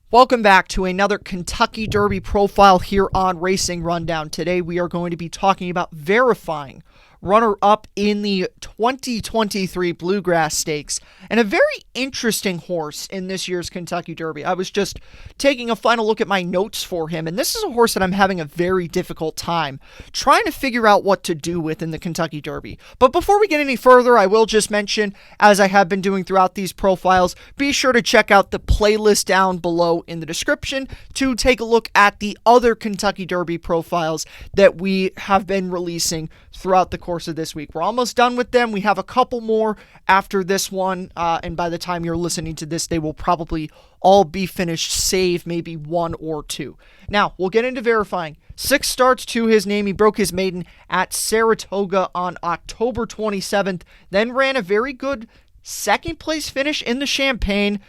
Welcome back to another Kentucky Derby profile here on Racing Rundown. Today we are going to be talking about verifying runner-up in the 2023 Bluegrass Stakes, and a very interesting horse in this year's Kentucky Derby. I was just taking a final look at my notes for him, and this is a horse that I'm having a very difficult time trying to figure out what to do with in the Kentucky Derby. But before we get any further, I will just mention, as I have been doing throughout these profiles, be sure to check out the playlist down below in the description to take a look at the other Kentucky Derby profiles that we have been releasing throughout the course of this week. We're almost done with them. We have a couple more after this one, and by the time you're listening to this, they will probably all be finished, save maybe one or two. Now, we'll get into verifying. 6 starts to his name. He broke his maiden at Saratoga on October 27th, then ran a very good second place finish in the Champagne.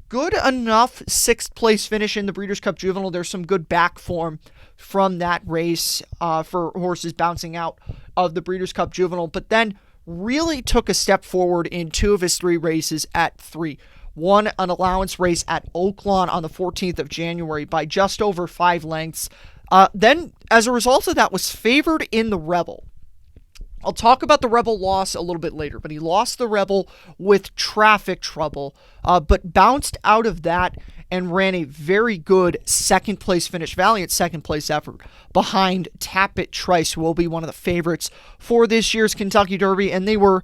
Good enough 6th place finish in the Breeders' Cup Juvenile. There's some good back form from that race for horses bouncing out of the Breeders' Cup Juvenile, but then really took a step forward in 2 of his 3 races at 3. Won an allowance race at Oaklawn on the 14th of January by just over 5 lengths. Then, as a result of that, was favored in the Rebel. I'll talk about the Rebel loss a little bit later, but he lost the Rebel with traffic trouble, but bounced out of that and ran a very good second place finish, valiant second place effort behind Tappet Trice, who will be one of the favorites for this year's Kentucky Derby, and they were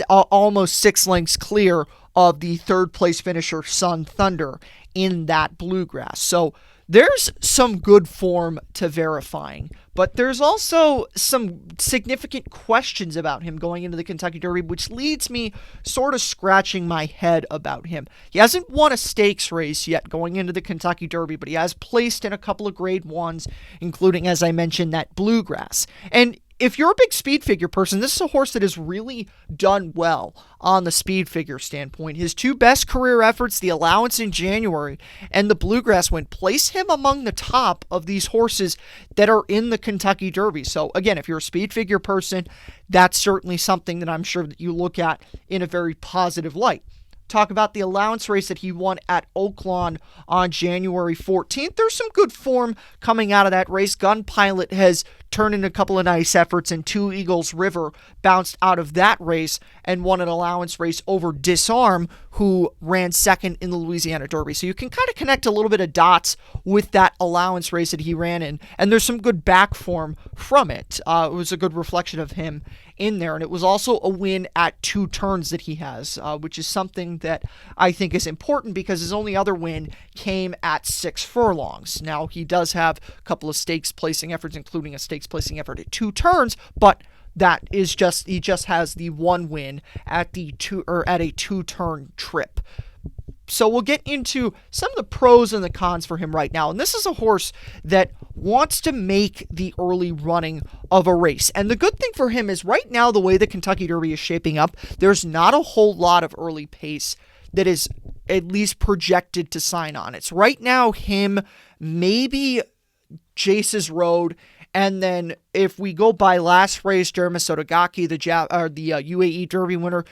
almost 6 lengths clear of the third place finisher, Sun Thunder, in that Bluegrass. So there's some good form to verifying, but there's also some significant questions about him going into the Kentucky Derby, which leads me sort of scratching my head about him. He hasn't won a stakes race yet going into the Kentucky Derby, but he has placed in a couple of grade ones, including, as I mentioned, that Bluegrass. And if you're a big speed figure person, this is a horse that has really done well on the speed figure standpoint. His 2 best career efforts, the allowance in January and the Bluegrass win, place him among the top of these horses that are in the Kentucky Derby. So again, if you're a speed figure person, that's certainly something that I'm sure that you look at in a very positive light. Talk about the allowance race that he won at Oaklawn on January 14th. There's some good form coming out of that race. Gun Pilot has turned in a couple of nice efforts, and 2 Eagles River bounced out of that race and won an allowance race over Disarm, who ran second in the Louisiana Derby. So you can kind of connect a little bit of dots with that allowance race that he ran in, and there's some good back form from it. It was a good reflection of him in there, and it was also a win at 2 turns that he has, which is something that I think is important because his only other win came at 6 furlongs. Now, he does have a couple of stakes placing efforts, including a stakes placing effort at 2 turns, but that is just, he just has the 1 win at a 2-turn trip. So we'll get into some of the pros and the cons for him right now. And this is a horse that wants to make the early running of a race. And the good thing for him is right now, the way the Kentucky Derby is shaping up, there's not a whole lot of early pace that is at least projected to sign on. It's right now him, maybe Jace's Road, and then if we go by last race, Jeremy Sotogake, the UAE Derby winner,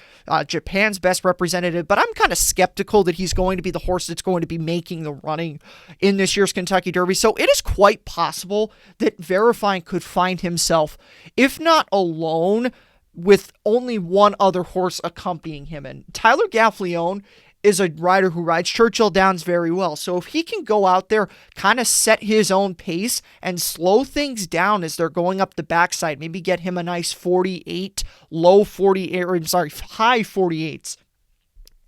Japan's best representative, but I'm kind of skeptical that he's going to be the horse that's going to be making the running in this year's Kentucky Derby. So it is quite possible that Verifying could find himself, if not alone, with only one other horse accompanying him. And Tyler Gaffleone is a rider who rides Churchill Downs very well. So if he can go out there, kind of set his own pace and slow things down as they're going up the backside, maybe get him a nice 48, high 48s,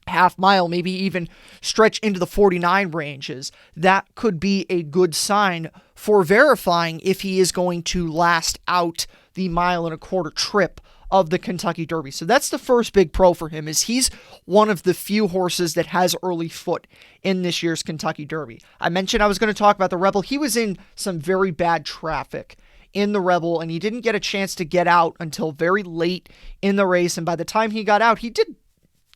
half mile, maybe even stretch into the 49 ranges, that could be a good sign for Verifying if he is going to last out the 1.25 mile trip of the Kentucky Derby. So that's the first big pro for him, is he's one of the few horses that has early foot in this year's Kentucky Derby. I mentioned I was going to talk about the Rebel. He was in some very bad traffic in the Rebel, and he didn't get a chance to get out until very late in the race. And by the time he got out, he did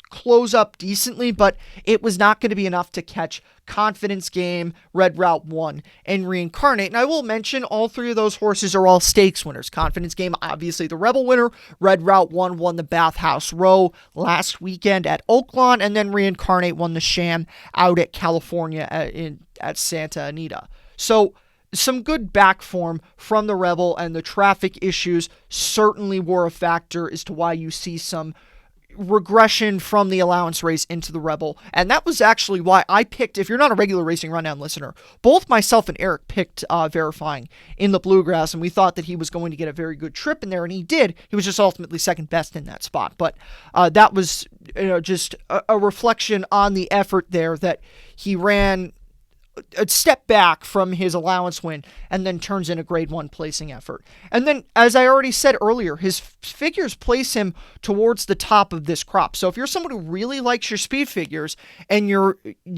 close up decently, but it was not going to be enough to catch Confidence Game, Red Route 1, and Reincarnate. And I will mention all three of those horses are all stakes winners. Confidence Game, obviously the Rebel winner. Red Route 1 won the Bathhouse Row last weekend at Oaklawn, and then Reincarnate won the Sham out at California at Santa Anita. So some good back form from the Rebel, and the traffic issues certainly were a factor as to why you see some regression from the allowance race into the Rebel. And that was actually why I picked, if you're not a regular Racing Rundown listener, both myself and Eric picked Verifying in the Bluegrass, and we thought that he was going to get a very good trip in there, and he did. He was just ultimately second best in that spot. But that was just a reflection on the effort there, that he ran a step back from his allowance win and then turns in a grade 1 placing effort. And then, as I already said earlier, his figures place him towards the top of this crop. So if you're someone who really likes your speed figures, and you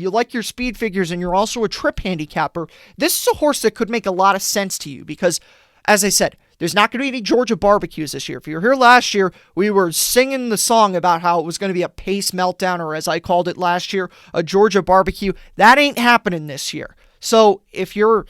like your speed figures and you're also a trip handicapper, this is a horse that could make a lot of sense to you because, as I said, there's not going to be any Georgia barbecues this year. If you were here last year, we were singing the song about how it was going to be a pace meltdown, or as I called it last year, a Georgia barbecue. That ain't happening this year. So if you're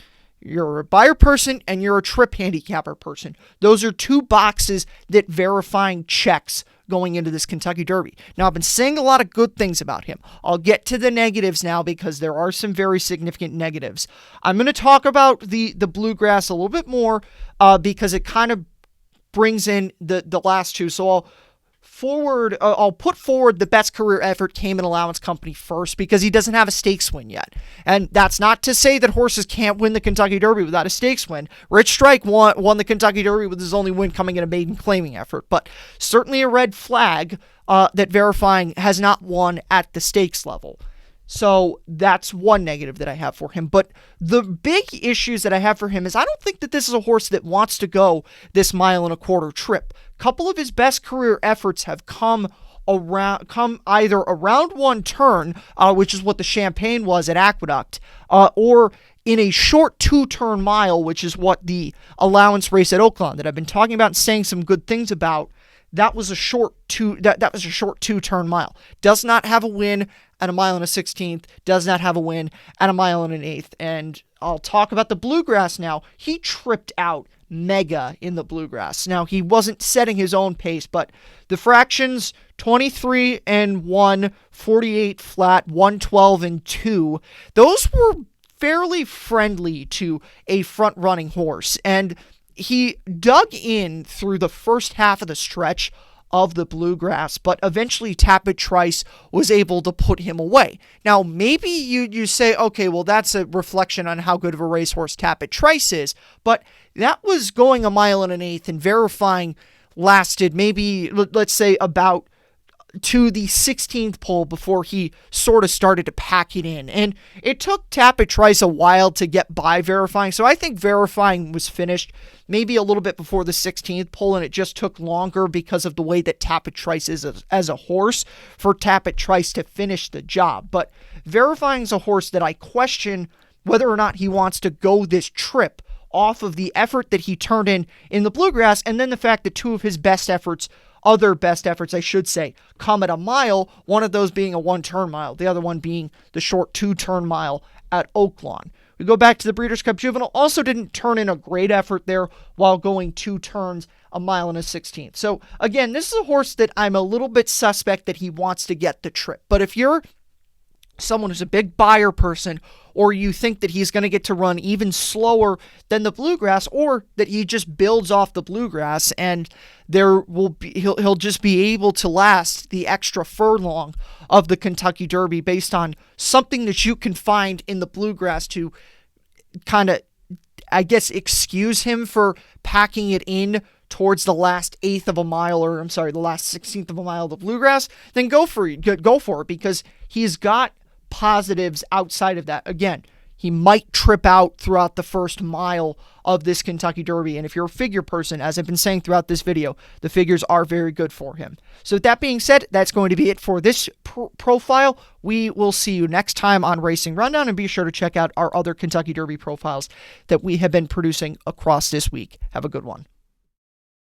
a buyer person and you're a trip handicapper person, those are two boxes that Verifying checks going into this Kentucky Derby. Now, I've been saying a lot of good things about him. I'll get to the negatives now because there are some very significant negatives. I'm going to talk about the Bluegrass a little bit more because it kind of brings in the last two. So I'll put forward the best career effort Cayman Allowance Company first because he doesn't have a stakes win yet. And that's not to say that horses can't win the Kentucky Derby without a stakes win. Rich Strike won the Kentucky Derby with his only win coming in a maiden claiming effort, but certainly a red flag that Verifying has not won at the stakes level. So that's one negative that I have for him. But the big issues that I have for him is I don't think that this is a horse that wants to go this 1.25 mile trip. A couple of his best career efforts have come either around one turn, which is what the Champagne was at Aqueduct, or in a short 2-turn mile, which is what the allowance race at Oaklawn that I've been talking about and saying some good things about. That was a short 2-turn mile. Does not have a win at 1 16 miles, does not have a win at 1 1/8 miles. And I'll talk about the Bluegrass now. He tripped out mega in the Bluegrass. Now, he wasn't setting his own pace, but the fractions 23-1, 48 flat, 112-2, those were fairly friendly to a front-running horse. And he dug in through the first half of the stretch of the Bluegrass, but eventually Tapit Trice was able to put him away. Now, maybe you say, okay, well, that's a reflection on how good of a racehorse Tapit Trice is, but that was going 1.1 miles, and Verifying lasted maybe, let's say, about to the 16th pole before he sort of started to pack it in. And it took Tapit Trice a while to get by Verifying, so I think Verifying was finished maybe a little bit before the 16th pole, and it just took longer because of the way that Tapit Trice is as a horse for Tapit Trice to finish the job. But Verifying is a horse that I question whether or not he wants to go this trip off of the effort that he turned in the Bluegrass, and then the fact that two of his other best efforts, I should say, come at a mile, one of those being a 1-turn mile, the other one being the short 2-turn mile at Oaklawn. We go back to the Breeders' Cup Juvenile, also didn't turn in a great effort there while going 2 turns, 1 16 miles. So again, this is a horse that I'm a little bit suspect that he wants to get the trip. But if you're someone who's a big buyer person, or you think that he's going to get to run even slower than the Bluegrass, or that he just builds off the Bluegrass and he'll just be able to last the extra furlong of the Kentucky Derby based on something that you can find in the Bluegrass to kind of, I guess, excuse him for packing it in towards the last 1/8 of a mile, or I'm sorry, the last 16th of a mile of the Bluegrass, then go for it because he's got positives outside of that. Again, he might trip out throughout the first mile of this Kentucky Derby, and if you're a figure person, as I've been saying throughout this video, the figures are very good for him. So with that being said, that's going to be it for this profile. We will see you next time on Racing Rundown, and be sure to check out our other Kentucky Derby profiles that we have been producing across this week. Have a good one.